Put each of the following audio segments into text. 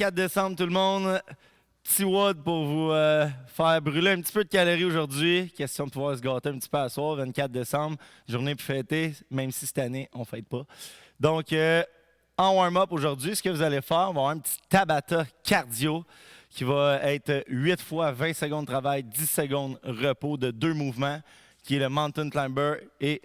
24 décembre, tout le monde. Petit WOD pour vous faire brûler un petit peu de calories aujourd'hui. Question de pouvoir se gâter un petit peu à soir, 24 décembre. Journée pour fêter, même si cette année, on ne fête pas. Donc, en warm-up aujourd'hui, ce que vous allez faire, on va avoir un petit Tabata cardio qui va être 8 fois 20 secondes de travail, 10 secondes repos de 2 mouvements, qui est le Mountain Climber et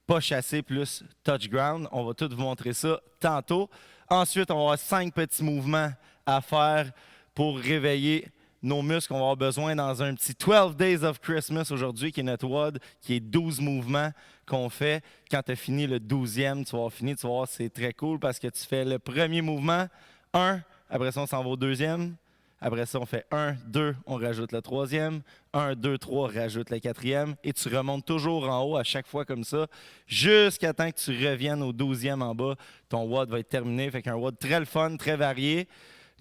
pas chassé plus touch ground. On va tout vous montrer ça tantôt. Ensuite, on va avoir 5 petits mouvements à faire pour réveiller nos muscles. On va avoir besoin dans un petit 12 Days of Christmas aujourd'hui, qui est notre WOD, qui est 12 mouvements qu'on fait. Quand tu as fini le 12e, tu vas avoir fini, tu vas voir, c'est très cool parce que tu fais le premier mouvement, 1, après ça, on s'en va au deuxième. Après ça, on fait 1, 2, on rajoute le troisième. 1, 2, 3, rajoute le quatrième. Et tu remontes toujours en haut à chaque fois comme ça, jusqu'à temps que tu reviennes au 12e en bas. Ton WOD va être terminé. Fait qu'un WOD très le fun, très varié,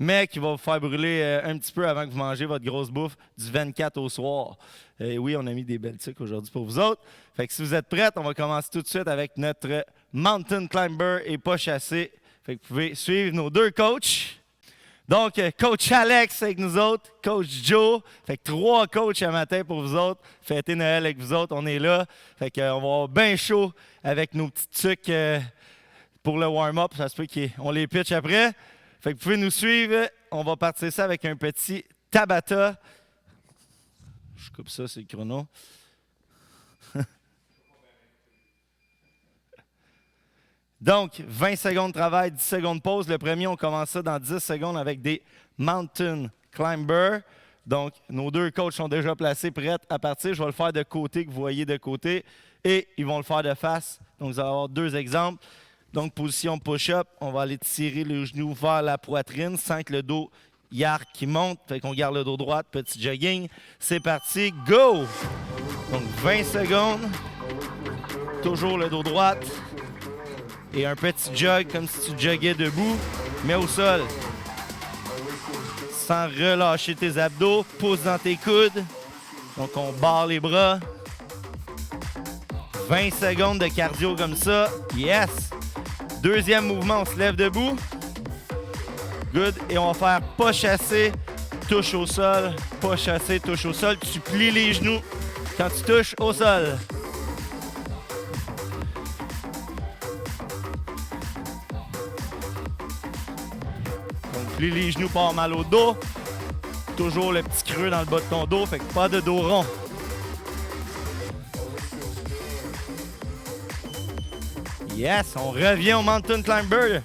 mais qui va vous faire brûler un petit peu avant que vous mangez votre grosse bouffe du 24 au soir. Et oui, on a mis des belles trucs aujourd'hui pour vous autres. Fait que si vous êtes prêts, on va commencer tout de suite avec notre Mountain Climber et pas chassé. Fait que vous pouvez suivre nos deux coachs. Donc, coach Alex avec nous autres, coach Joe. Fait que 3 coachs à matin pour vous autres. Fêtez Noël avec vous autres, on est là. Fait qu'on va avoir bien chaud avec nos petits trucs pour le warm-up. Ça se peut qu'on les pitch après. Fait que vous pouvez nous suivre. On va partir ça avec un petit Tabata. Je coupe ça, c'est le chrono. Donc, 20 secondes de travail, 10 secondes de pause. Le premier, on commence ça dans 10 secondes avec des Mountain Climber. Donc, nos deux coachs sont déjà placés, prêts à partir. Je vais le faire de côté, que vous voyez de côté. Et ils vont le faire de face. Donc, vous allez avoir 2 exemples. Donc, position push-up. On va aller tirer le genou vers la poitrine sans que le dos yark qui monte. Fait qu'on garde le dos droit. Petit jogging. C'est parti. Go! Donc, 20 secondes. Toujours le dos droit. Et un petit jog comme si tu joguais debout, mais au sol. Sans relâcher tes abdos, pousse dans tes coudes. Donc on barre les bras. 20 secondes de cardio comme ça. Yes! Deuxième mouvement, on se lève debout. Good. Et on va faire pas chasser, touche au sol. Pas chasser, touche au sol. Tu plies les genoux quand tu touches au sol. Plie les genoux, pas mal au dos. Toujours le petit creux dans le bas de ton dos, fait que pas de dos rond. Yes, on revient au Mountain Climber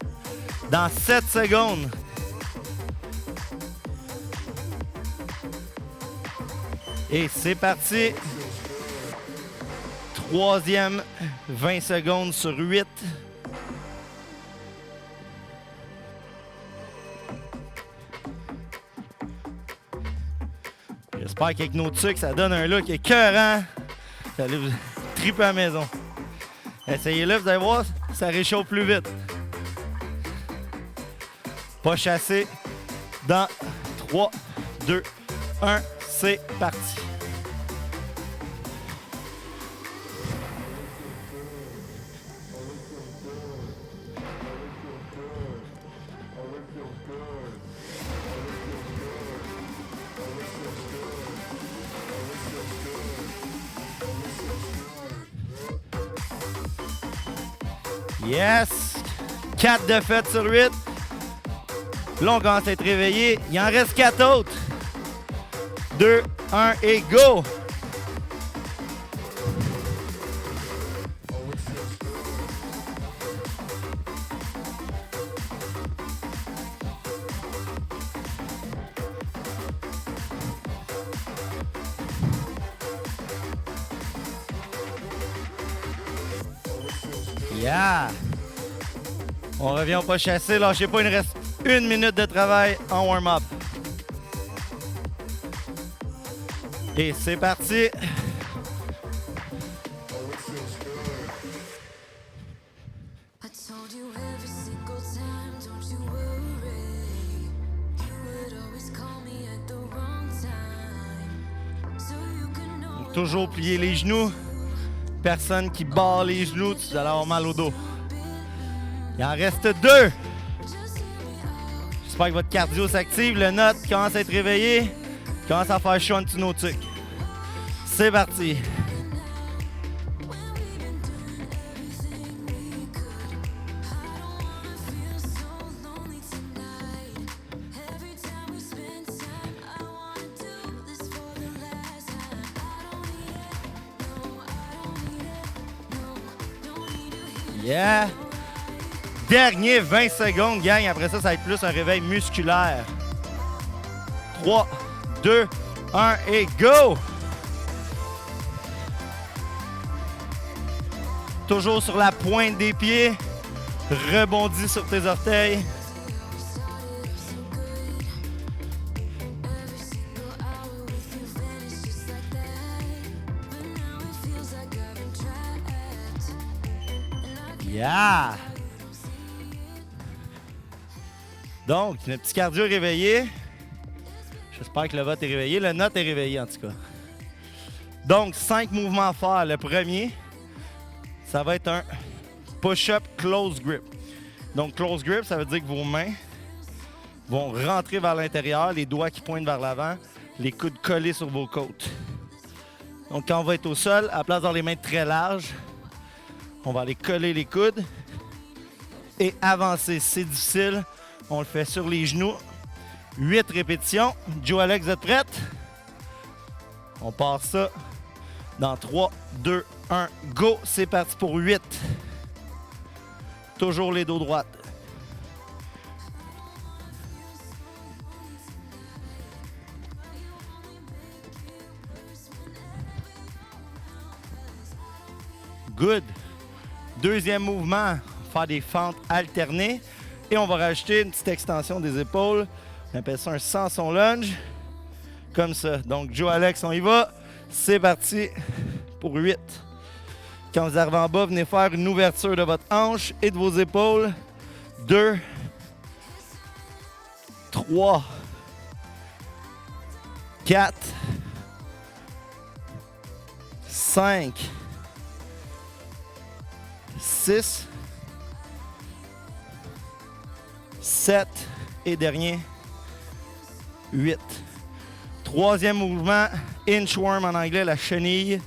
dans 7 secondes. Et c'est parti. Troisième, 20 secondes sur 8. J'espère qu'avec nos trucs, ça donne un look écœurant. Vous allez vous triper à la maison. Essayez-le, vous allez voir, ça réchauffe plus vite. Pas chassé. Dans 3, 2, 1, c'est parti. Yes! 4 de fête sur 8. Là, on commence à être réveillé. Il en reste 4 autres. 2, 1 et go! Yeah! On revient au pas chassé. Lâchez pas, il nous reste 1 minute de travail en warm-up. Et c'est parti! Toujours plier les genoux. Personne qui barre les genoux, tu vas avoir mal au dos. Il en reste 2. J'espère que votre cardio s'active. Le note commence à être réveillé. Commence à faire chaud en dessous de nos tucs. C'est parti. Yeah! Dernier 20 secondes, gang. Après ça, ça va être plus un réveil musculaire. 3, 2, 1 et go! Toujours sur la pointe des pieds. Rebondis sur tes orteils. Yeah! Donc, le petit cardio est réveillé. J'espère que le vote est réveillé. Le note est réveillé, en tout cas. Donc, 5 mouvements à faire. Le premier, ça va être un push-up close grip. Donc, close grip, ça veut dire que vos mains vont rentrer vers l'intérieur, les doigts qui pointent vers l'avant, les coudes collés sur vos côtes. Donc, quand on va être au sol, à la place d'avoir les mains très larges, on va aller coller les coudes et avancer. C'est difficile. On le fait sur les genoux. 8 répétitions. Joe Alex, vous êtes prête? On part ça dans 3, 2, 1, go! C'est parti pour 8. Toujours les dos droites. Good. Deuxième mouvement, faire des fentes alternées. Et on va rajouter une petite extension des épaules. On appelle ça un Samson lunge. Comme ça. Donc, Joe Alex, on y va. C'est parti pour 8. Quand vous arrivez en bas, venez faire une ouverture de votre hanche et de vos épaules. 2, 3, 4, 5, 6, 7 et dernier, 8. Troisième mouvement, inchworm en anglais, la chenille.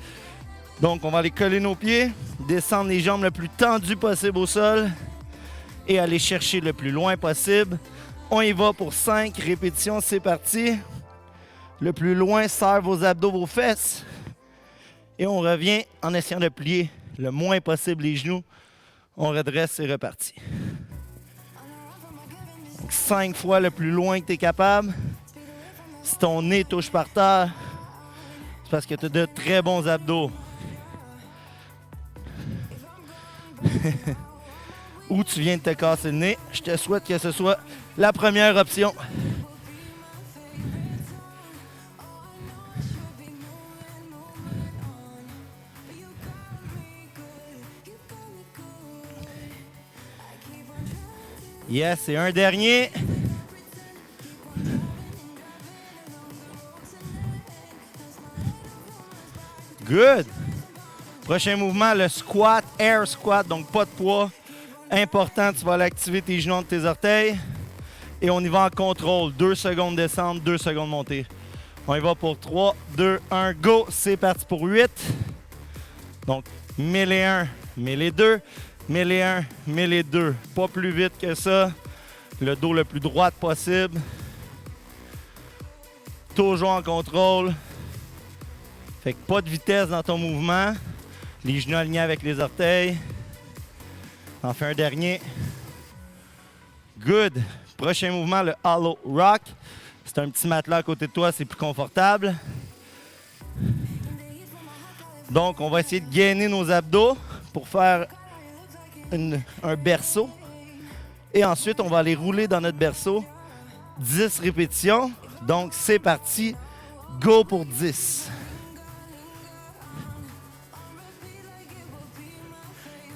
Donc, on va aller coller nos pieds, descendre les jambes le plus tendues possible au sol et aller chercher le plus loin possible. On y va pour 5 répétitions, c'est parti. Le plus loin, serre vos abdos, vos fesses. Et on revient en essayant de plier le moins possible les genoux. On redresse, c'est reparti. Donc 5 fois le plus loin que tu es capable. Si ton nez touche par terre, c'est parce que tu as de très bons abdos. Ou tu viens de te casser le nez. Je te souhaite que ce soit la première option. Yes, et un dernier. Good. Prochain mouvement, le squat, air squat, donc pas de poids. Important, tu vas aller activer tes genoux entre tes orteils. Et on y va en contrôle. 2 secondes descente, 2 secondes montée. On y va pour 3, 2, 1, go. C'est parti pour 8. Donc, 1001, 1002. 1001, 1002. Pas plus vite que ça. Le dos le plus droit possible. Toujours en contrôle. Fait que pas de vitesse dans ton mouvement. Les genoux alignés avec les orteils. On fait un dernier. Good. Prochain mouvement, le hollow rock. C'est un petit matelas à côté de toi, c'est plus confortable. Donc, on va essayer de gainer nos abdos pour faire un berceau. Et ensuite, on va aller rouler dans notre berceau. 10 répétitions. Donc, c'est parti. Go pour 10.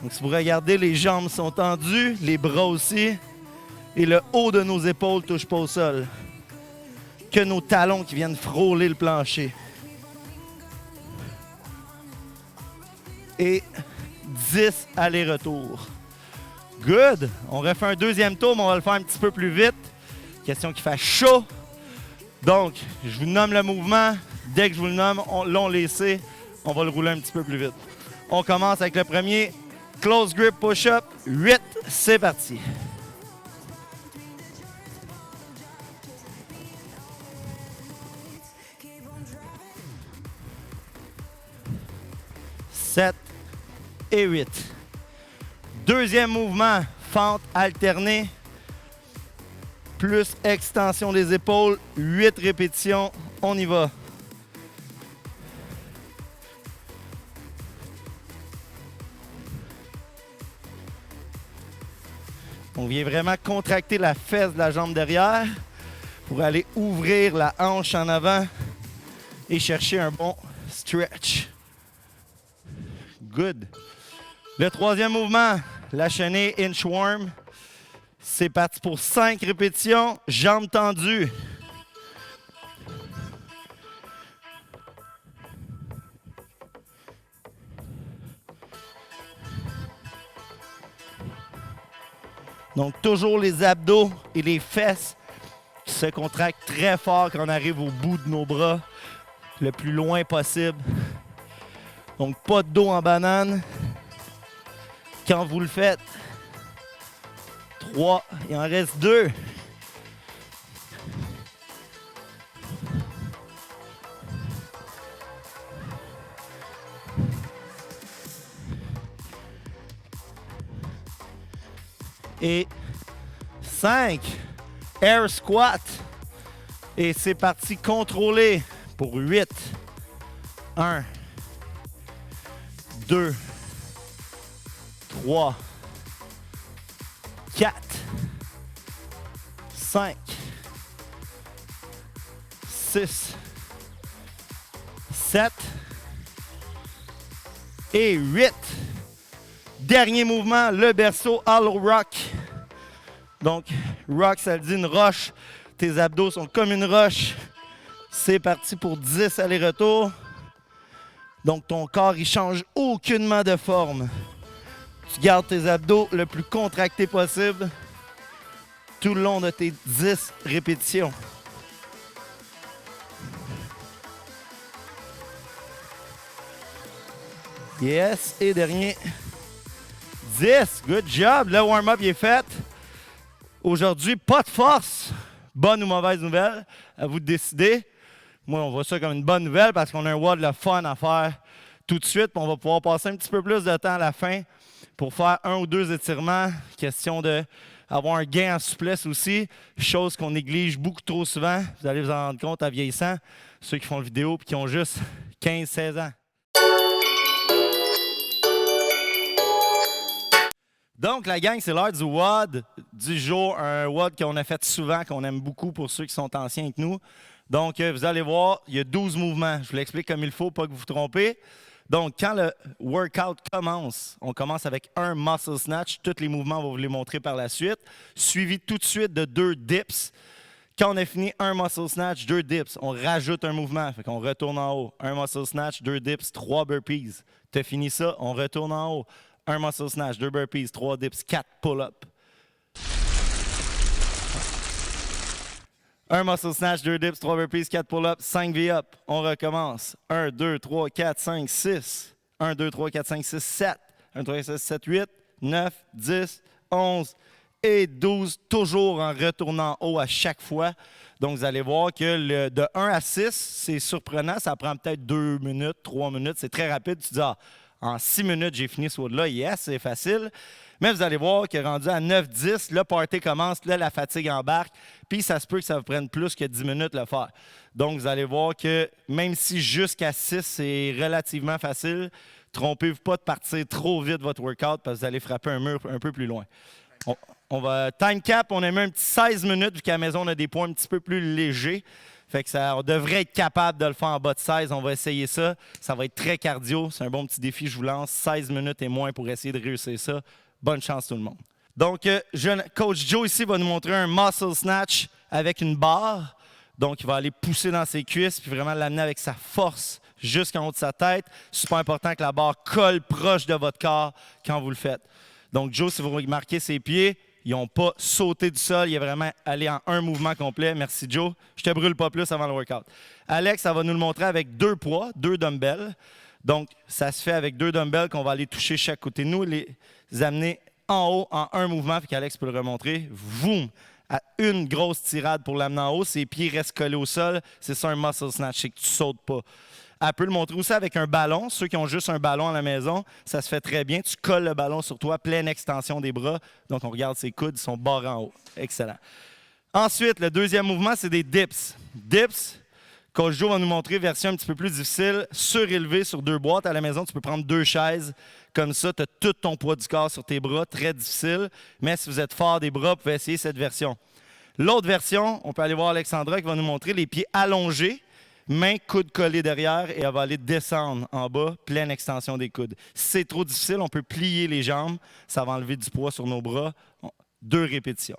Donc, si vous regardez, les jambes sont tendues, les bras aussi. Et le haut de nos épaules ne touche pas au sol. Que nos talons qui viennent frôler le plancher. Et 10 allers-retours. Good! On refait un deuxième tour, mais on va le faire un petit peu plus vite. Question qui fait chaud. Donc, je vous nomme le mouvement. Dès que je vous le nomme, on laissé, on va le rouler un petit peu plus vite. On commence avec le premier. Close grip push-up. 8, c'est parti. 7 et 8. Deuxième mouvement, fente alternée, plus extension des épaules, 8 répétitions, on y va. On vient vraiment contracter la fesse de la jambe derrière pour aller ouvrir la hanche en avant et chercher un bon stretch. Good. Le troisième mouvement, la chenille inchworm. C'est parti pour 5 répétitions, jambes tendues. Donc, toujours les abdos et les fesses qui se contractent très fort quand on arrive au bout de nos bras, le plus loin possible. Donc, pas de dos en banane. Quand vous le faites, 3, il en reste 2. Et 5, air squat. Et c'est parti, contrôlé pour 8. 1, 2, 3, 4, 5, 6, 7 et 8. Dernier mouvement, le berceau hollow rock. Donc, rock, ça veut dire une roche. Tes abdos sont comme une roche. C'est parti pour 10 allers-retours. Donc, ton corps, il change aucunement de forme. Tu gardes tes abdos le plus contractés possible tout le long de tes 10 répétitions. Yes, et dernier. 10, good job. Le warm-up est fait. Aujourd'hui, pas de force. Bonne ou mauvaise nouvelle, à vous de décider. Moi, on voit ça comme une bonne nouvelle parce qu'on a un WOD de fun à faire tout de suite. On va pouvoir passer un petit peu plus de temps à la fin pour faire 1 ou 2 étirements. Question d'avoir un gain en souplesse aussi, chose qu'on néglige beaucoup trop souvent. Vous allez vous en rendre compte en vieillissant, ceux qui font la vidéo et qui ont juste 15-16 ans. Donc, la gang, c'est l'heure du WOD du jour. Un WOD qu'on a fait souvent, qu'on aime beaucoup pour ceux qui sont anciens avec nous. Donc, vous allez voir, il y a 12 mouvements. Je vous l'explique comme il faut, pas que vous vous trompez. Donc, quand le workout commence, on commence avec un muscle snatch. Tous les mouvements, on va vous les montrer par la suite. Suivi tout de suite de 2 dips. Quand on a fini un muscle snatch, 2 dips, on rajoute un mouvement. Fait qu'on retourne en haut. Un muscle snatch, 2 dips, 3 burpees. Tu as fini ça, on retourne en haut. Un muscle snatch, 2 burpees, 3 dips, 4 pull-ups. Un muscle snatch, 2 dips, 3 burpees, 4 pull-ups, 5 V-up. On recommence. 1, 2, 3, 4, 5, 6. 1, 2, 3, 4, 5, 6, 7. 1, 2, 3, 4, 5, 6, 7, 8, 9, 10, 11 et 12. Toujours en retournant en haut à chaque fois. Donc, vous allez voir que de 1 à 6, c'est surprenant. Ça prend peut-être 2 minutes, 3 minutes. C'est très rapide. Tu dis, en 6 minutes, j'ai fini ce WOD-là. Yes, c'est facile. Mais vous allez voir que rendu à 9-10, le party commence, là, la fatigue embarque. Puis, ça se peut que ça vous prenne plus que 10 minutes le faire. Donc, vous allez voir que même si jusqu'à 6, c'est relativement facile, trompez-vous pas de partir trop vite votre workout parce que vous allez frapper un mur un peu plus loin. On va time cap, on a mis un petit 16 minutes vu qu'à la maison, on a des points un petit peu plus légers. Fait que on devrait être capable de le faire en bas de 16. On va essayer ça. Ça va être très cardio. C'est un bon petit défi, je vous lance. 16 minutes et moins pour essayer de réussir ça. Bonne chance tout le monde. Donc, Coach Joe ici va nous montrer un muscle snatch avec une barre. Donc, il va aller pousser dans ses cuisses puis vraiment l'amener avec sa force jusqu'en haut de sa tête. Super important que la barre colle proche de votre corps quand vous le faites. Donc, Joe, si vous remarquez ses pieds, Ils n'ont pas sauté du sol. Il est vraiment allé en un mouvement complet. Merci, Joe. Je te brûle pas plus avant le workout. Alex, ça va nous le montrer avec 2 poids, 2 dumbbells. Donc, ça se fait avec 2 dumbbells qu'on va aller toucher chaque côté de nous, les amener en haut en un mouvement. Fait qu'Alex peut le remontrer. Voum! À une grosse tirade pour l'amener en haut. Ses pieds restent collés au sol. C'est ça un muscle snatch, c'est que tu ne sautes pas. Elle peut le montrer aussi avec un ballon. Ceux qui ont juste un ballon à la maison, ça se fait très bien. Tu colles le ballon sur toi, pleine extension des bras. Donc, on regarde ses coudes, ils sont barrés en haut. Excellent. Ensuite, le deuxième mouvement, c'est des dips. Dips, Coach Joe va nous montrer version un petit peu plus difficile, surélevé sur 2 boîtes. À la maison, tu peux prendre 2 chaises. Comme ça, tu as tout ton poids du corps sur tes bras, très difficile. Mais si vous êtes fort des bras, vous pouvez essayer cette version. L'autre version, on peut aller voir Alexandra qui va nous montrer les pieds allongés, mains, coudes collés derrière et elle va aller descendre en bas, pleine extension des coudes. Si c'est trop difficile, on peut plier les jambes. Ça va enlever du poids sur nos bras. 2 répétitions.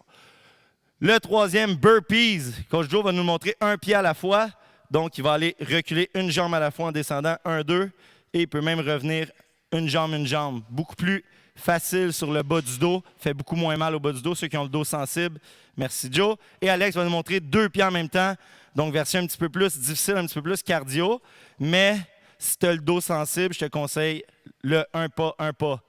Le troisième, burpees. Coach Joe va nous montrer un pied à la fois. Donc, il va aller reculer une jambe à la fois en descendant, 1, 2, et il peut même revenir une jambe. Beaucoup plus facile sur le bas du dos, fait beaucoup moins mal au bas du dos, ceux qui ont le dos sensible. Merci, Joe. Et Alex va nous montrer 2 pieds en même temps, donc version un petit peu plus difficile, un petit peu plus cardio, mais si tu as le dos sensible, je te conseille le 1 pas, 1 pas.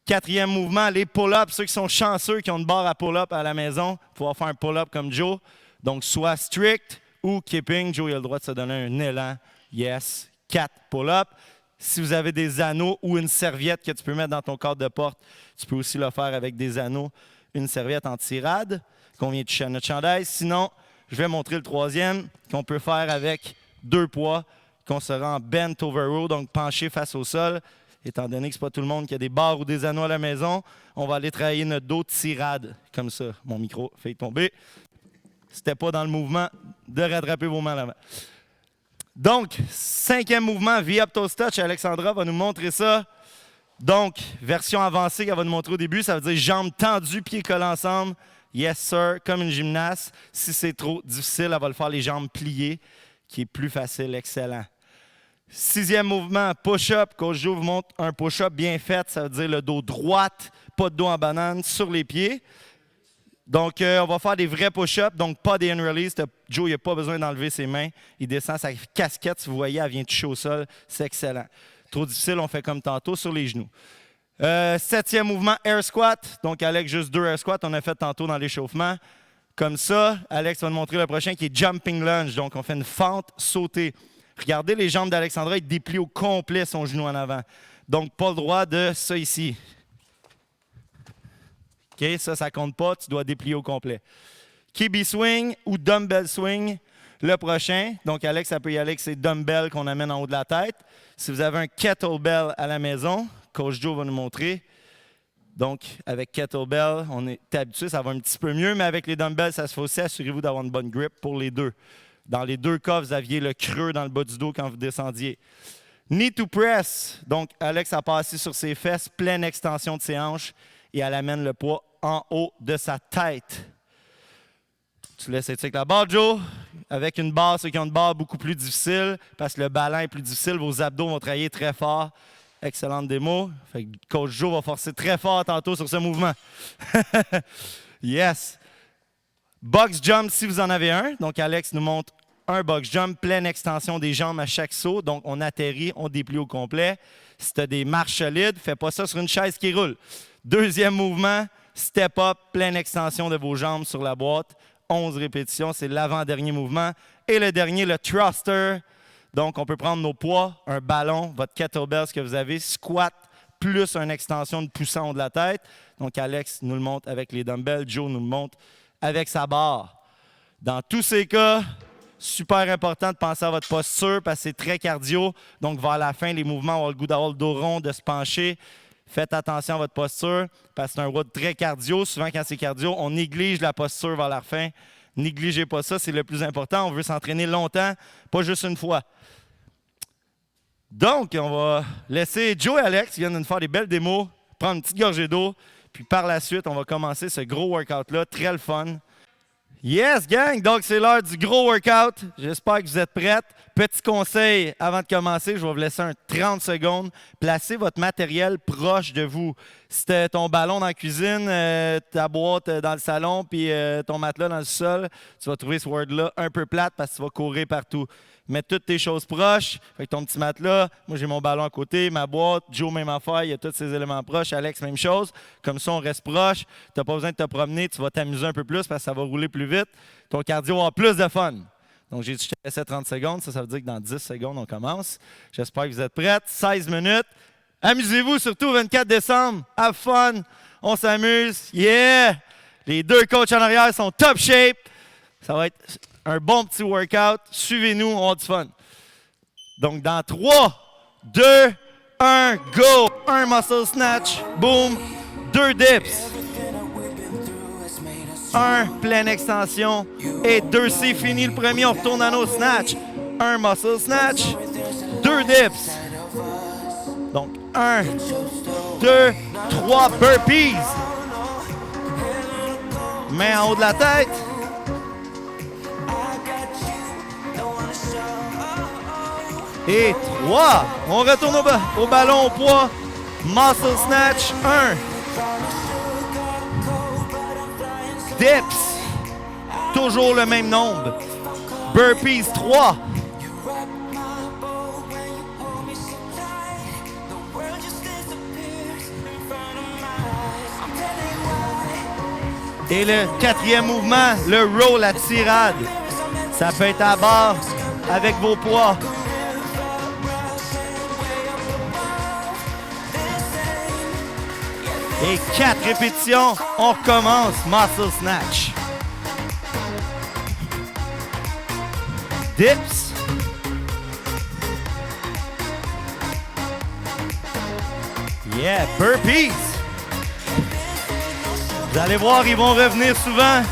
4e mouvement, les pull-ups. Ceux qui sont chanceux, qui ont une barre à pull-up à la maison, pouvoir faire un pull-up comme Joe. Donc, soit strict ou keeping. Joe, il a le droit de se donner un élan. Yes. 4 pull-ups. Si vous avez des anneaux ou une serviette que tu peux mettre dans ton cadre de porte, tu peux aussi le faire avec des anneaux, une serviette en tirade qu'on vient toucher à notre chandail. Sinon, je vais montrer le 3e qu'on peut faire avec 2 poids, qu'on sera en bent over row, donc penché face au sol. Étant donné que ce n'est pas tout le monde qui a des barres ou des anneaux à la maison, on va aller travailler notre dos tirade, comme ça. Mon micro fait tomber. C'était pas dans le mouvement de rattraper vos mains à l'avant. Donc, 5e mouvement, V-Up Toes Touch. Alexandra va nous montrer ça. Donc, version avancée qu'elle va nous montrer au début, ça veut dire jambes tendues, pieds collés ensemble. Yes, sir, comme une gymnaste. Si c'est trop difficile, elle va le faire les jambes pliées, qui est plus facile. Excellent. 6e mouvement, push-up. Coach Joe vous montre un push-up bien fait. Ça veut dire le dos droit, pas de dos en banane, sur les pieds. Donc, on va faire des vrais push-ups, donc pas des hand-release. Joe, il n'a pas besoin d'enlever ses mains. Il descend sa casquette, si vous voyez, elle vient toucher au sol. C'est excellent. Trop difficile, on fait comme tantôt, sur les genoux. 7e mouvement, air squat. Donc, Alex, juste 2 air squats. On a fait tantôt dans l'échauffement. Comme ça, Alex va nous montrer le prochain qui est jumping lunge. Donc, on fait une fente sautée. Regardez les jambes d'Alexandra, il déplie au complet son genou en avant. Donc, pas le droit de ça ici. OK, ça compte pas, tu dois déplier au complet. Kibi swing ou dumbbell swing, le prochain. Donc, Alex, ça peut y aller avec ces dumbbells qu'on amène en haut de la tête. Si vous avez un kettlebell à la maison, Coach Joe va nous montrer. Donc, avec kettlebell, on est habitué, ça va un petit peu mieux, mais avec les dumbbells, ça se fait aussi. Assurez-vous d'avoir une bonne grip pour les deux. Dans les 2 cas, vous aviez le creux dans le bas du dos quand vous descendiez. Knee to press. Donc, Alex a passé sur ses fesses, pleine extension de ses hanches, et elle amène le poids en haut de sa tête. Tu laisses être avec la barre, Joe. Avec une barre, ceux qui ont une barre beaucoup plus difficile, parce que le ballon est plus difficile, vos abdos vont travailler très fort. Excellente démo. Fait que Coach Joe va forcer très fort tantôt sur ce mouvement. Yes. Box jump si vous en avez un. Donc, Alex nous montre un box jump, pleine extension des jambes à chaque saut. Donc, on atterrit, on déplie au complet. Si tu as des marches solides, fais pas ça sur une chaise qui roule. 2e mouvement, step up, pleine extension de vos jambes sur la boîte. 11 répétitions, c'est l'avant-dernier mouvement. Et le dernier, le thruster. Donc, on peut prendre nos poids, un ballon, votre kettlebell, ce que vous avez, squat, plus une extension de poussant en haut de la tête. Donc, Alex nous le montre avec les dumbbells, Joe nous le montre avec sa barre. Dans tous ces cas, super important de penser à votre posture parce que c'est très cardio. Donc, vers la fin, les mouvements ont le goût d'avoir le dos rond, de se pencher. Faites attention à votre posture parce que c'est un route très cardio. Souvent, quand c'est cardio, on néglige la posture vers la fin. Négligez pas ça, c'est le plus important. On veut s'entraîner longtemps, pas juste une fois. Donc, on va laisser Joe et Alex qui viennent de nous faire des belles démos, prendre une petite gorgée d'eau, puis par la suite, on va commencer ce gros workout-là, très le fun. Yes, gang! Donc, c'est l'heure du gros workout. J'espère que vous êtes prêts. Petit conseil avant de commencer, je vais vous laisser 30 secondes. Placez votre matériel proche de vous. Si tu as ton ballon dans la cuisine, ta boîte dans le salon, puis ton matelas dans le sol, tu vas trouver ce word-là un peu plate parce que tu vas courir partout. Mets toutes tes choses proches. Fait que ton petit matelas, moi j'ai mon ballon à côté, ma boîte, Joe, même affaire, il y a tous ces éléments proches. Alex, même chose. Comme ça, on reste proche. Tu n'as pas besoin de te promener, tu vas t'amuser un peu plus parce que ça va rouler plus vite. Ton cardio va avoir plus de fun. Donc, j'ai dit que je te laissais 30 secondes. Ça veut dire que dans 10 secondes, on commence. J'espère que vous êtes prêts. 16 minutes. Amusez-vous, surtout 24 décembre. Have fun. On s'amuse. Yeah! Les deux coachs en arrière sont top shape. Ça va être un bon petit workout. Suivez-nous, on a du fun. Donc, dans 3, 2, 1, go! Un muscle snatch. Boom. 2 dips. 1, pleine extension. Et 2, c'est fini le premier. On retourne à nos snatch. 1, muscle snatch. 2 dips. Donc, 1, 2, 3 burpees. Main en haut de la tête. Et 3. On retourne au ballon au poids. Muscle snatch. 1. Dips. Toujours le même nombre. Burpees 3. Et le 4e mouvement, le row, la tirade. Ça peut être à barre avec vos poids. Et 4 répétitions, on recommence. Muscle snatch. Dips. Yeah, burpees. Vous allez voir, ils vont revenir souvent.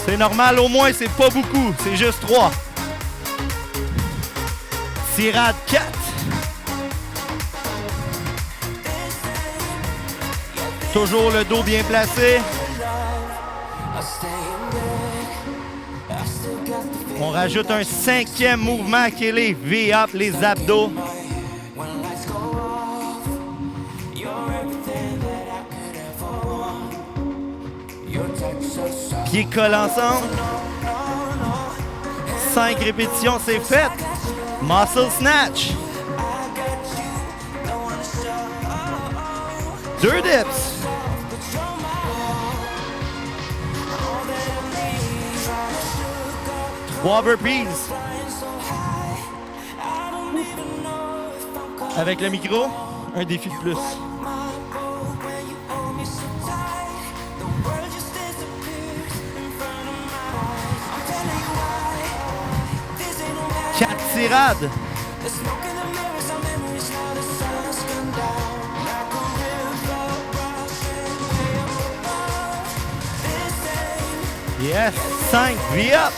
C'est normal, au moins, c'est pas beaucoup. C'est juste 3. Tirade 4. Toujours le dos bien placé. On rajoute un 5e mouvement qui est les V-up, les abdos. Pieds collent ensemble. 5 répétitions, c'est fait. Muscle snatch. 2 dips. 3 burpees. Avec le micro, un défi de plus. 4 tirades. Yes, 5 V-up.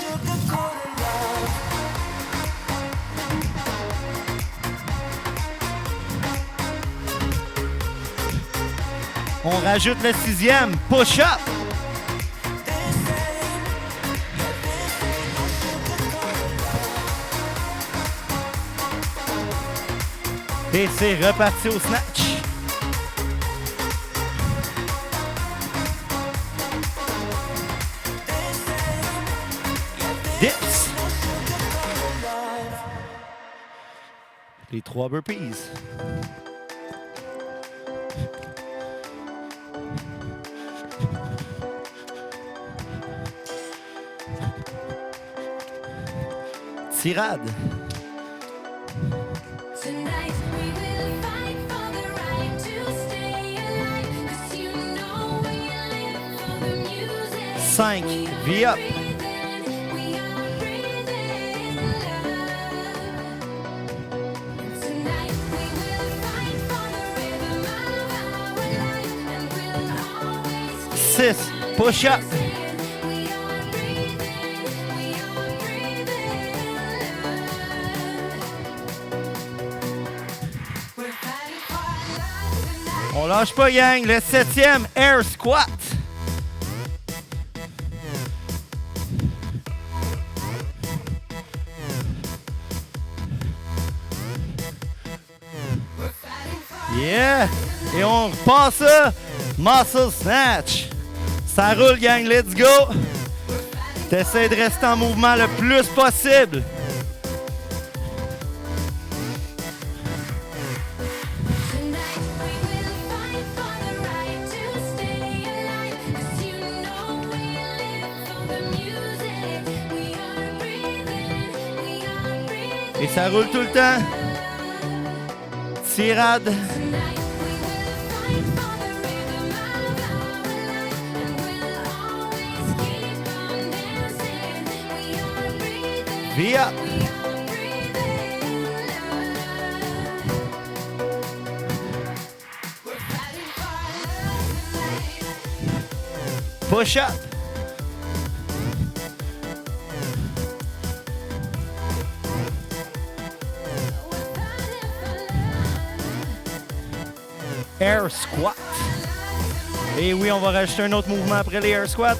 On rajoute le 6e, push-up. Et c'est reparti au snatch. Dips. Les 3 burpees. Tirade. Tonight we will fight for the right to stay alive, 'cause you know we live for the music. 5 V-up. We are breathing love. Tonight we will fight for the rhythm of our life, and we'll always 6 push-up. On lâche pas, gang. Le 7e, air squat. Yeah! Et on repasse ça. Muscle snatch. Ça roule, gang. Let's go. T'essaies de rester en mouvement le plus possible. Et ça roule tout le temps. Tirade. Via. Push up. Air squat. Et oui, on va rajouter un autre mouvement après les air squats.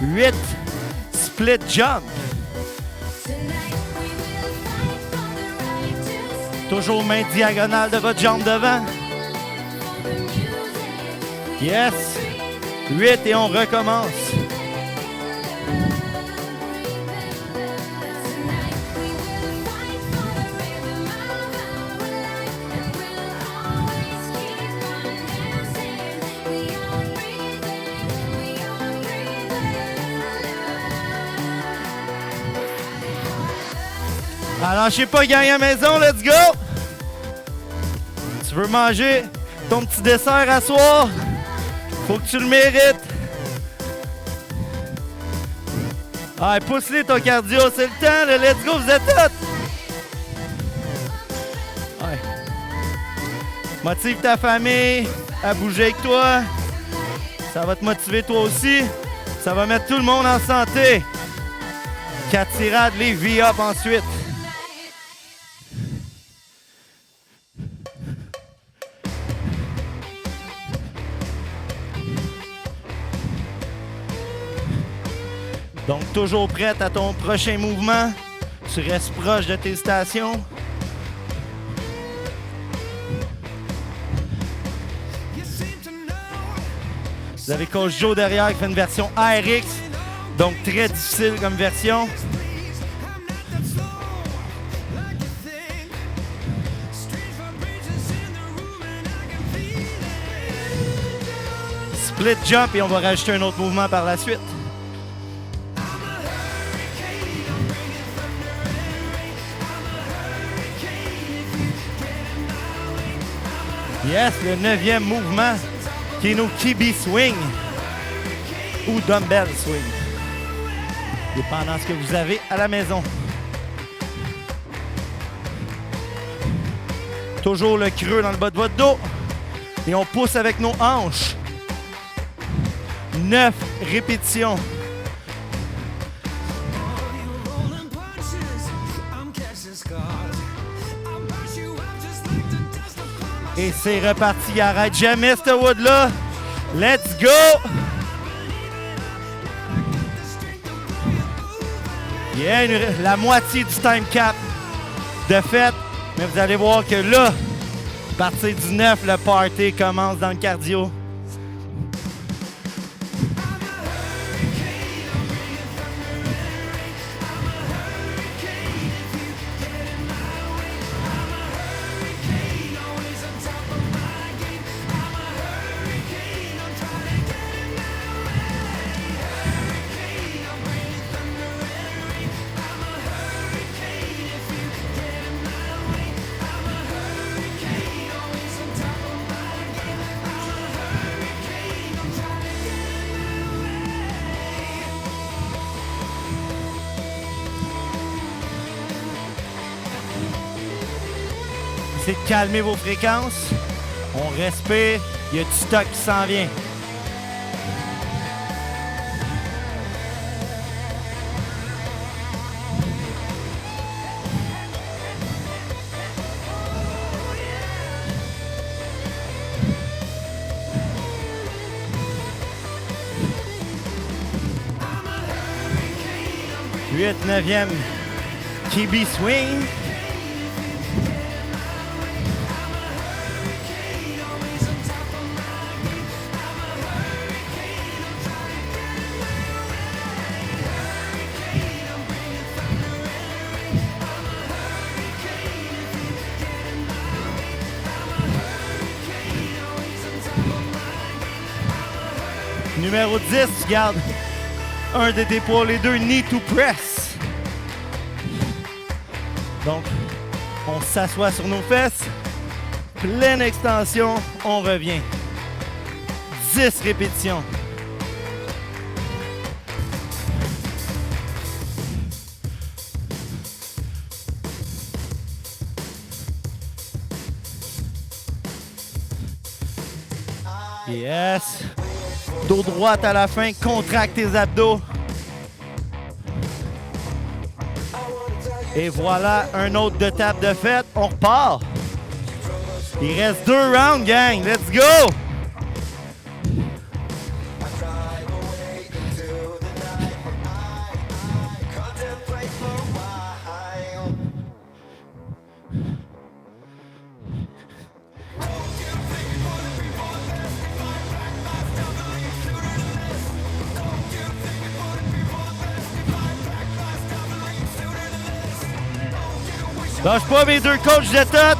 8. Split jump. Toujours main diagonale de votre jambe devant. Yes. 8 et on recommence. Alors, je sais pas, gagner à la maison, let's go! Tu veux manger ton petit dessert à soir? Faut que tu le mérites. Ah, pousse-les ton cardio, c'est le temps, là, let's go, vous êtes toutes! Ouais. Motive ta famille à bouger avec toi. Ça va te motiver toi aussi. Ça va mettre tout le monde en santé. 4 tirades, les V-up ensuite. Donc, toujours prête à ton prochain mouvement. Tu restes proche de tes stations. Vous avez coach Joe derrière qui fait une version ARX. Donc, très difficile comme version. Split jump et on va rajouter un autre mouvement par la suite. Yes, le 9e mouvement qui est nos Kibi Swing ou Dumbbell Swing, dépendant de ce que vous avez à la maison. Toujours le creux dans le bas de votre dos et on pousse avec nos hanches. 9 répétitions. Et c'est reparti, arrête jamais ce wood-là. Let's go! Yeah, la moitié du time cap de fait. Mais vous allez voir que là, à partir du 9, le party commence dans le cardio. C'est de calmer vos fréquences. On respire. Il y a du stock qui s'en vient. 8, 9e, KB Swing. Numéro 10, tu gardes un de tes poids, les deux knee to press. Donc, on s'assoit sur nos fesses, pleine extension, on revient. 10 répétitions. Yes. Dos droite à la fin, contracte tes abdos. Et voilà, un autre de tape de fête. On repart. Il reste 2 rounds, gang. Let's go! Lâche pas mes deux coachs de tête.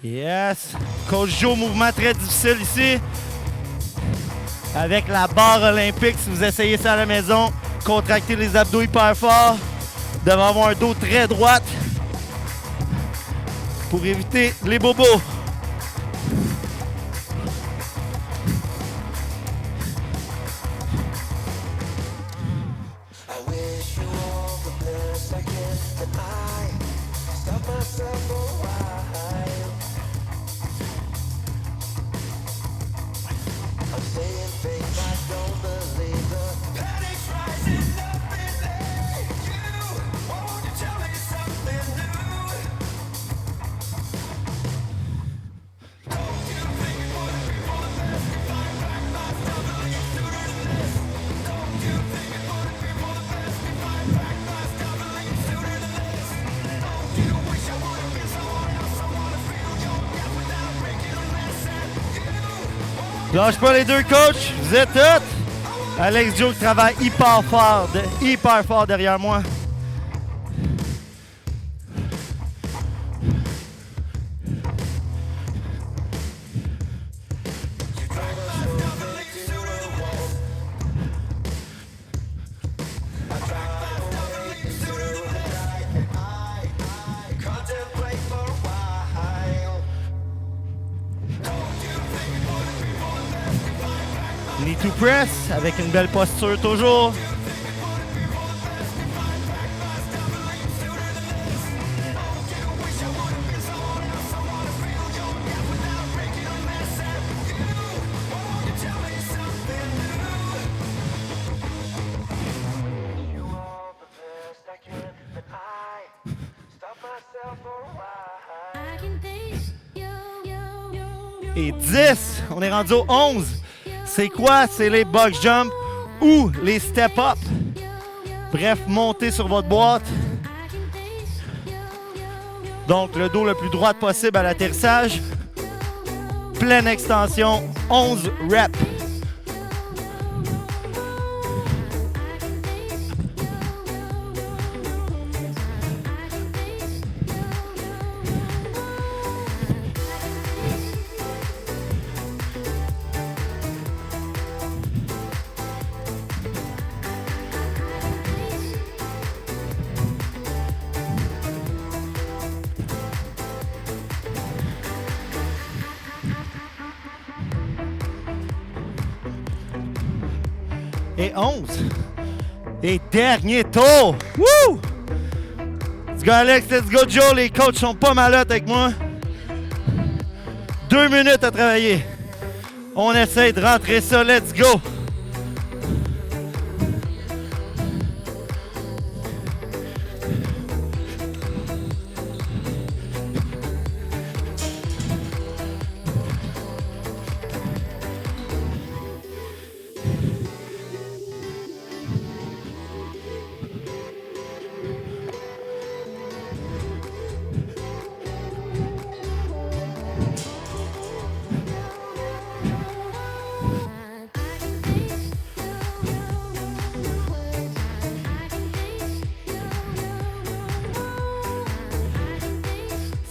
Yes. Coach Joe, mouvement très difficile ici. Avec la barre olympique, si vous essayez ça à la maison, contractez les abdos hyper fort. Vous devez avoir un dos très droit pour éviter les bobos. Lâche pas les deux coachs, vous êtes tous. Alex Joe qui travaille hyper fort derrière moi. Knee to press avec une belle posture toujours. Et 10, on est rendu au 11. C'est quoi? C'est les box jump ou les step up. Bref, montez sur votre boîte. Donc, le dos le plus droit possible à l'atterrissage. Pleine extension, 11 reps. Et 11. Et dernier tour. Woo! Let's go Alex, let's go Joe. Les coachs sont pas malottes avec moi. 2 minutes à travailler. On essaie de rentrer ça. Let's go.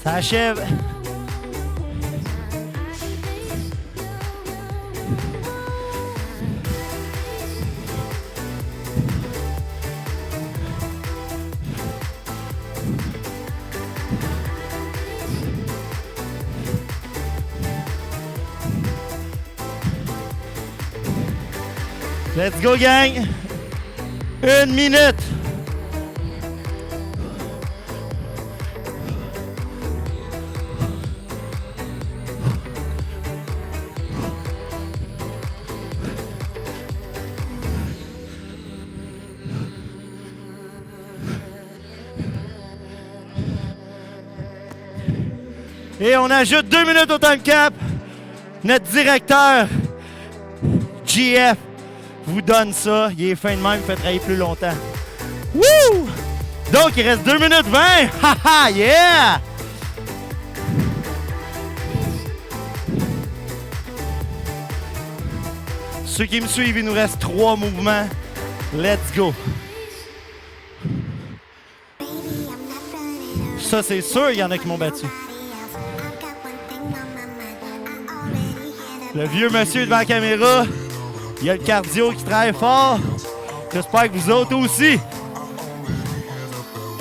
Ça achève. Let's go, gang! 1 minute! Et on ajoute 2 minutes au time cap. Notre directeur, GF, vous donne ça. Il est fin de même, il fait travailler plus longtemps. Wouh! Donc, il reste 2 minutes 20. Haha, yeah! Ceux qui me suivent, il nous reste 3 mouvements. Let's go! Ça, c'est sûr, il y en a qui m'ont battu. Le vieux monsieur devant la caméra, il y a le cardio qui travaille fort. J'espère que vous autres aussi.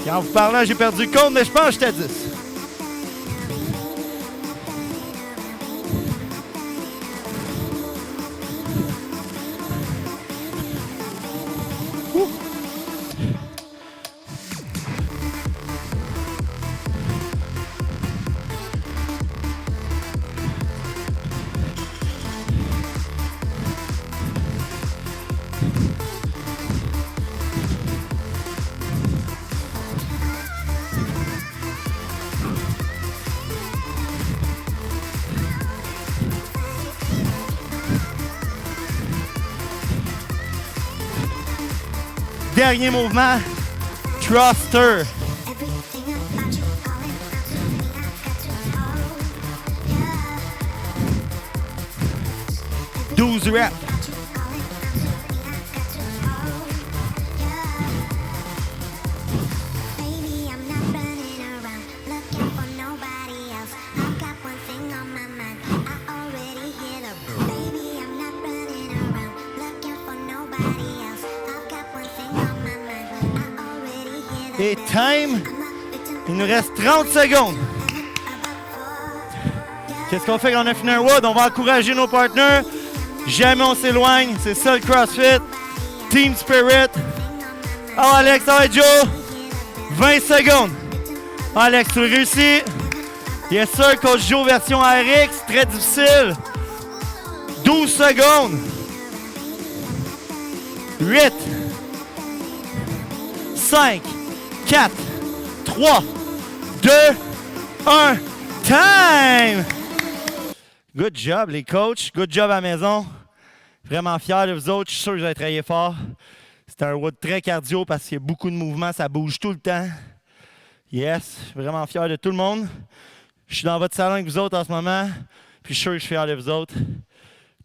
Et en vous parlant, j'ai perdu le compte, mais je pense que j'étais à 10. Dernier mouvement, thruster. « 12 reps. Et time, il nous reste 30 secondes. Qu'est-ce qu'on fait quand on a fini un WOD? On va encourager nos partenaires. Jamais on s'éloigne. C'est ça le CrossFit. Team Spirit. Oh Alex, ça va être Joe. 20 secondes. Alex, tu le réussis. Yes sir, coach Joe version RX. Très difficile. 12 secondes. 8. 5. 4, 3, 2, 1, time! Good job, les coachs. Good job à la maison. Vraiment fier de vous autres. Je suis sûr que vous avez travaillé fort. C'était un WOD très cardio parce qu'il y a beaucoup de mouvements. Ça bouge tout le temps. Yes, vraiment fier de tout le monde. Je suis dans votre salon avec vous autres en ce moment. Puis je suis sûr que je suis fier de vous autres.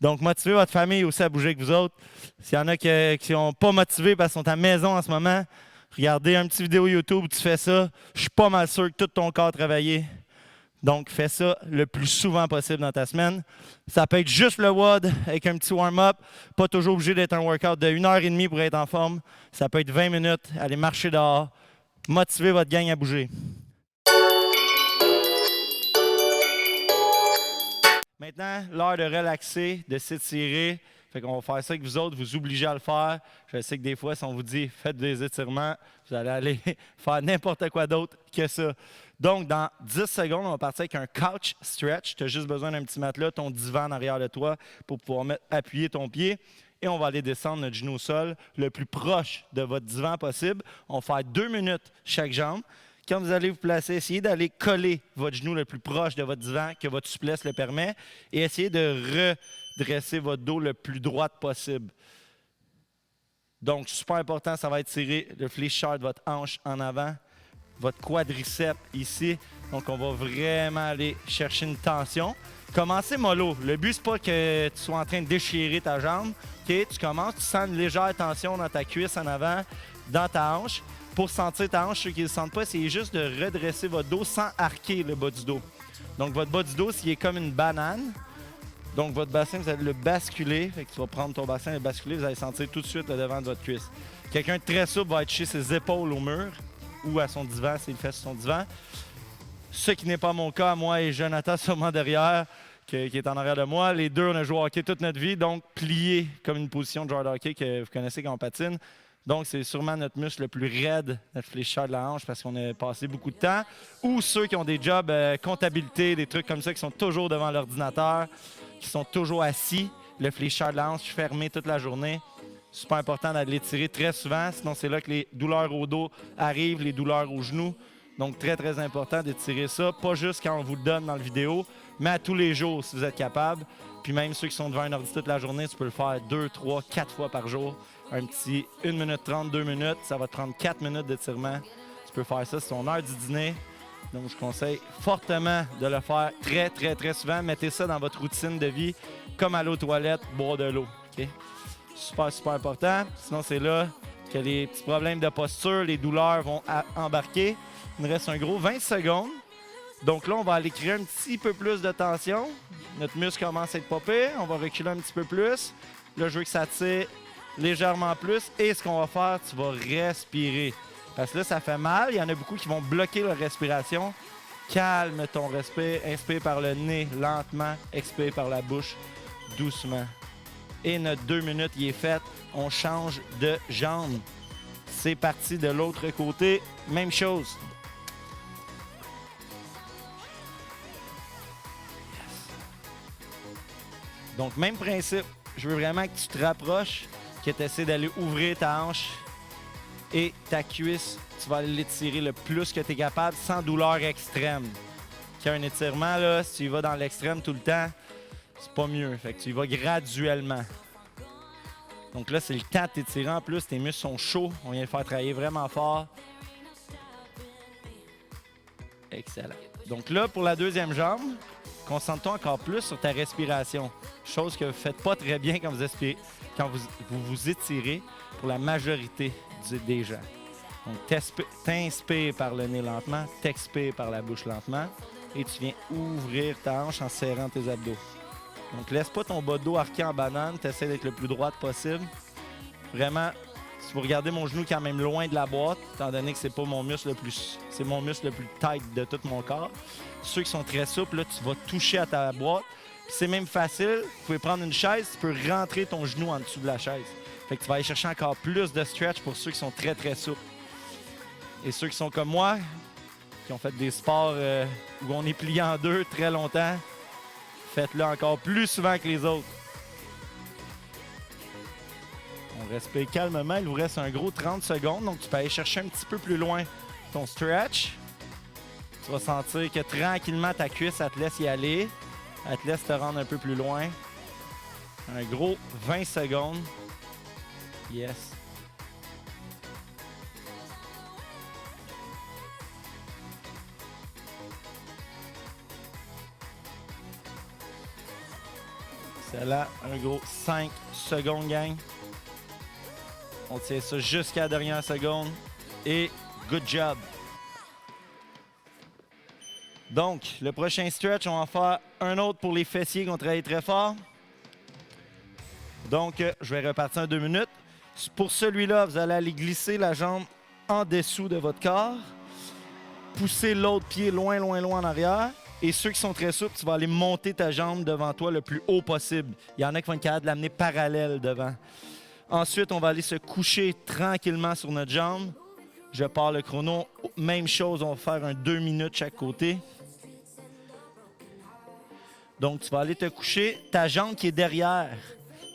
Donc, motivez votre famille aussi à bouger avec vous autres. S'il y en a qui ne sont pas motivés parce qu'ils sont à la maison en ce moment, regardez un petit vidéo YouTube où tu fais ça. Je suis pas mal sûr que tout ton corps a travaillé. Donc, fais ça le plus souvent possible dans ta semaine. Ça peut être juste le WOD avec un petit warm-up. Pas toujours obligé d'être un workout de 1h30 pour être en forme. Ça peut être 20 minutes. Allez marcher dehors. Motivez votre gang à bouger. Maintenant, l'heure de relaxer, de s'étirer. Fait qu'on va faire ça avec vous autres, vous obligez à le faire. Je sais que des fois, si on vous dit « faites des étirements », vous allez aller faire n'importe quoi d'autre que ça. Donc, dans 10 secondes, on va partir avec un couch stretch. Tu as juste besoin d'un petit matelas, ton divan en arrière de toi pour pouvoir appuyer ton pied. Et on va aller descendre notre genou au sol le plus proche de votre divan possible. On va faire 2 minutes chaque jambe. Quand vous allez vous placer, essayez d'aller coller votre genou le plus proche de votre divan que votre souplesse le permet et essayez de redresser votre dos le plus droit possible. Donc, super important, ça va étirer le fléchisseur de votre hanche en avant, votre quadriceps ici. Donc, on va vraiment aller chercher une tension. Commencez mollo. Le but, c'est pas que tu sois en train de déchirer ta jambe. Okay? Tu commences, tu sens une légère tension dans ta cuisse en avant, dans ta hanche. Pour sentir ta hanche, ceux qui ne le sentent pas, c'est juste de redresser votre dos sans arquer le bas du dos. Donc, votre bas du dos, s'il est comme une banane, donc votre bassin, vous allez le basculer. Fait que tu vas prendre ton bassin et le basculer, vous allez sentir tout de suite le devant de votre cuisse. Quelqu'un de très souple va être chez ses épaules au mur ou à son divan, s'il le fait sur son divan. Ce qui n'est pas mon cas, moi et Jonathan sûrement derrière, qui est en arrière de moi. Les deux, on a joué au hockey toute notre vie, donc plié comme une position de joueur de hockey que vous connaissez quand on patine. Donc, c'est sûrement notre muscle le plus raide, notre fléchisseur de la hanche, parce qu'on a passé beaucoup de temps. Ou ceux qui ont des jobs comptabilité, des trucs comme ça, qui sont toujours devant l'ordinateur, qui sont toujours assis, le fléchisseur de la hanche fermé toute la journée. Super important d'aller l'étirer très souvent, sinon c'est là que les douleurs au dos arrivent, les douleurs aux genoux. Donc, très, très important d'étirer ça, pas juste quand on vous le donne dans la vidéo, mais à tous les jours si vous êtes capable. Puis même ceux qui sont devant un ordi toute la journée, tu peux le faire 2, 3, 4 fois par jour. Un petit 1 minute 30, 2 minutes, ça va te prendre 4 minutes d'étirement. Tu peux faire ça, c'est ton heure du dîner. Donc, je conseille fortement de le faire très, très, très souvent. Mettez ça dans votre routine de vie, comme aller aux toilettes, boire de l'eau. Okay? Super, super important. Sinon, c'est là que les petits problèmes de posture, les douleurs vont embarquer. Il nous reste un gros 20 secondes. Donc là, on va aller créer un petit peu plus de tension. Notre muscle commence à être popé. On va reculer un petit peu plus. Là, je veux que ça tire légèrement plus. Et ce qu'on va faire, tu vas respirer. Parce que là, ça fait mal. Il y en a beaucoup qui vont bloquer leur respiration. Calme ton respire. Inspire par le nez lentement. Expire par la bouche doucement. Et notre 2 minutes, il est fait. On change de jambe. C'est parti de l'autre côté. Même chose. Donc, même principe. Je veux vraiment que tu te rapproches, que tu essaies d'aller ouvrir ta hanche et ta cuisse. Tu vas aller l'étirer le plus que tu es capable sans douleur extrême. Qu'il y a un étirement, là, si tu y vas dans l'extrême tout le temps, c'est pas mieux. Fait que tu y vas graduellement. Donc là, c'est le temps de t'étirer. En plus, tes muscles sont chauds. On vient de faire travailler vraiment fort. Excellent. Donc là, pour la deuxième jambe, concentre-toi encore plus sur ta respiration. Chose que vous ne faites pas très bien quand vous étirez pour la majorité des gens. Donc, t'inspires par le nez lentement, t'expires par la bouche lentement et tu viens ouvrir ta hanche en serrant tes abdos. Donc, laisse pas ton bas de dos arqué en banane, t'essaies d'être le plus droite possible. Vraiment, si vous regardez mon genou quand même loin de la boîte, étant donné que c'est pas mon muscle le plus, c'est mon muscle le plus tight de tout mon corps. Ceux qui sont très souples, là, tu vas toucher à ta boîte. C'est même facile. Vous pouvez prendre une chaise, tu peux rentrer ton genou en dessous de la chaise. Fait que tu vas aller chercher encore plus de stretch pour ceux qui sont très, très souples. Et ceux qui sont comme moi, qui ont fait des sports où on est plié en deux très longtemps, faites-le encore plus souvent que les autres. On respire calmement. Il vous reste un gros 30 secondes. Donc, tu peux aller chercher un petit peu plus loin ton stretch. Tu vas sentir que tranquillement, ta cuisse, elle te laisse y aller. Elle te laisse te rendre un peu plus loin. Un gros 20 secondes. Yes. C'est là, un gros 5 secondes, gang. On tient ça jusqu'à la dernière seconde. Et good job. Donc, le prochain stretch, on va en faire un autre pour les fessiers qui ont travaillé très fort. Donc, je vais repartir en 2 minutes. Pour celui-là, vous allez aller glisser la jambe en dessous de votre corps. Pousser l'autre pied loin, loin, loin en arrière. Et ceux qui sont très souples, tu vas aller monter ta jambe devant toi le plus haut possible. Il y en a qui vont être capables de l'amener parallèle devant. Ensuite, on va aller se coucher tranquillement sur notre jambe. Je pars le chrono. Même chose, on va faire un 2 minutes chaque côté. Donc, tu vas aller te coucher. Ta jambe qui est derrière.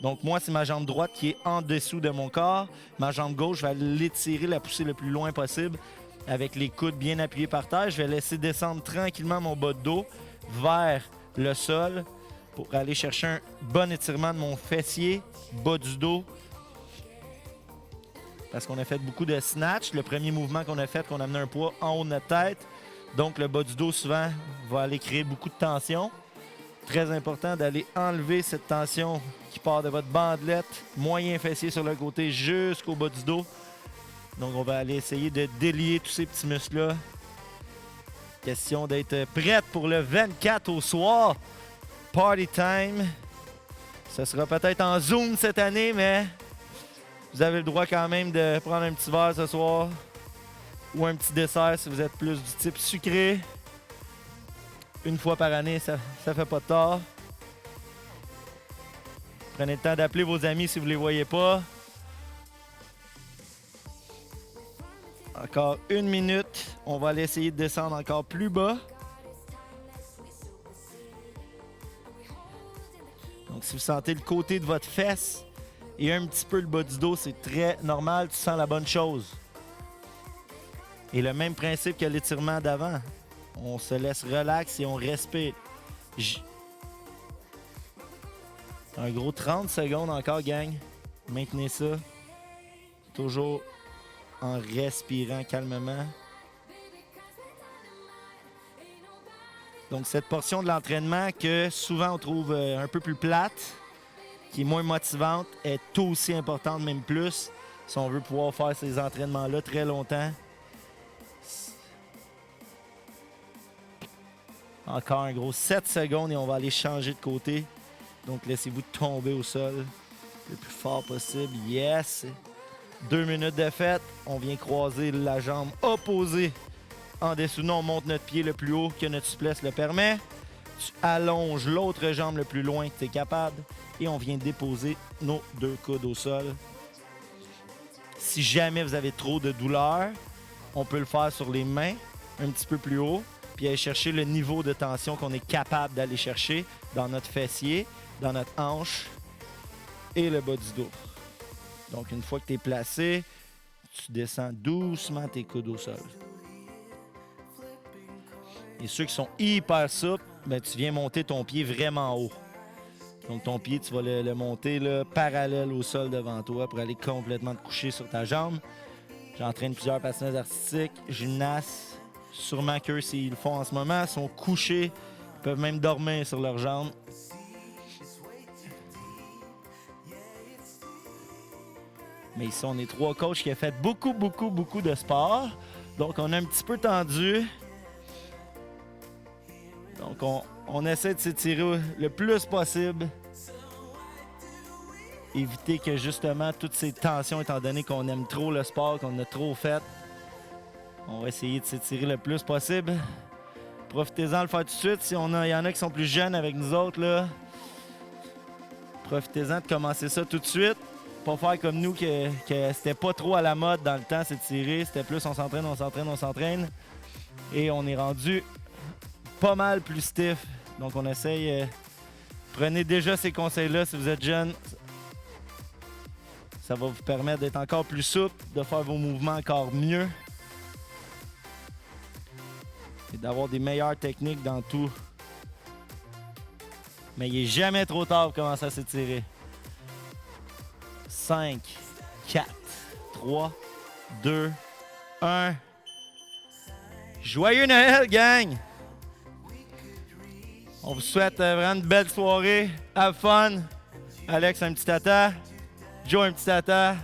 Donc, moi, c'est ma jambe droite qui est en dessous de mon corps. Ma jambe gauche, je vais l'étirer, la pousser le plus loin possible avec les coudes bien appuyés par terre. Je vais laisser descendre tranquillement mon bas de dos vers le sol pour aller chercher un bon étirement de mon fessier, bas du dos. Parce qu'on a fait beaucoup de snatch. Le premier mouvement qu'on a fait, qu'on a amené un poids en haut de notre tête. Donc, le bas du dos, souvent, va aller créer beaucoup de tension. Très important d'aller enlever cette tension qui part de votre bandelette, moyen fessier sur le côté jusqu'au bas du dos. Donc, on va aller essayer de délier tous ces petits muscles-là. Question d'être prête pour le 24 au soir. Party time. Ce sera peut-être en Zoom cette année, mais vous avez le droit quand même de prendre un petit verre ce soir. Ou un petit dessert si vous êtes plus du type sucré. Une fois par année, ça fait pas de tort. Prenez le temps d'appeler vos amis si vous ne les voyez pas. Encore 1 minute. On va aller essayer de descendre encore plus bas. Donc, si vous sentez le côté de votre fesse et un petit peu le bas du dos, c'est très normal. Tu sens la bonne chose. Et le même principe que l'étirement d'avant. On se laisse relax et on respire. Un gros 30 secondes encore, gang. Maintenez ça. Toujours en respirant calmement. Donc, cette portion de l'entraînement que souvent on trouve un peu plus plate, qui est moins motivante, est aussi importante, même plus, si on veut pouvoir faire ces entraînements-là très longtemps. Encore un gros 7 secondes et on va aller changer de côté. Donc, laissez-vous tomber au sol le plus fort possible. Yes! 2 minutes de fête. On vient croiser la jambe opposée en dessous. Nous, on monte notre pied le plus haut que notre souplesse le permet. Tu allonges l'autre jambe le plus loin que tu es capable. Et on vient déposer nos 2 coudes au sol. Si jamais vous avez trop de douleur, on peut le faire sur les mains, un petit peu plus haut. Puis aller chercher le niveau de tension qu'on est capable d'aller chercher dans notre fessier, dans notre hanche et le bas du dos. Donc, une fois que tu es placé, tu descends doucement tes coudes au sol. Et ceux qui sont hyper souples, ben, tu viens monter ton pied vraiment haut. Donc, ton pied, tu vas le monter là, parallèle au sol devant toi pour aller complètement te coucher sur ta jambe. J'entraîne plusieurs patineurs artistiques, gymnastes. Sûrement qu'eux, s'ils le font en ce moment, sont couchés. Ils peuvent même dormir sur leurs jambes. Mais ici, on est 3 coachs qui ont fait beaucoup de sport. Donc, on est un petit peu tendu. Donc, on essaie de s'étirer le plus possible. Éviter que, justement, toutes ces tensions, étant donné qu'on aime trop le sport, qu'on a trop fait, on va essayer de s'étirer le plus possible. Profitez-en de le faire tout de suite. Si il y en a qui sont plus jeunes avec nous autres, là, profitez-en de commencer ça tout de suite. Pas faire comme nous, que c'était pas trop à la mode dans le temps, s'étirer. C'était plus on s'entraîne. Et on est rendu pas mal plus stiff. Donc on essaye. Prenez déjà ces conseils-là si vous êtes jeune. Ça va vous permettre d'être encore plus souple, de faire vos mouvements encore mieux. Et d'avoir des meilleures techniques dans tout. Mais il n'est jamais trop tard pour commencer à s'étirer. 5, 4, 3, 2, 1. Joyeux Noël, gang! On vous souhaite vraiment une belle soirée. Have fun. Alex, un petit tata. Joe, un petit tata.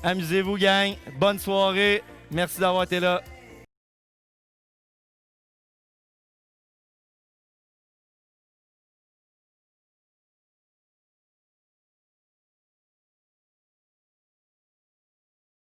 Amusez-vous, gang. Bonne soirée. Merci d'avoir été là.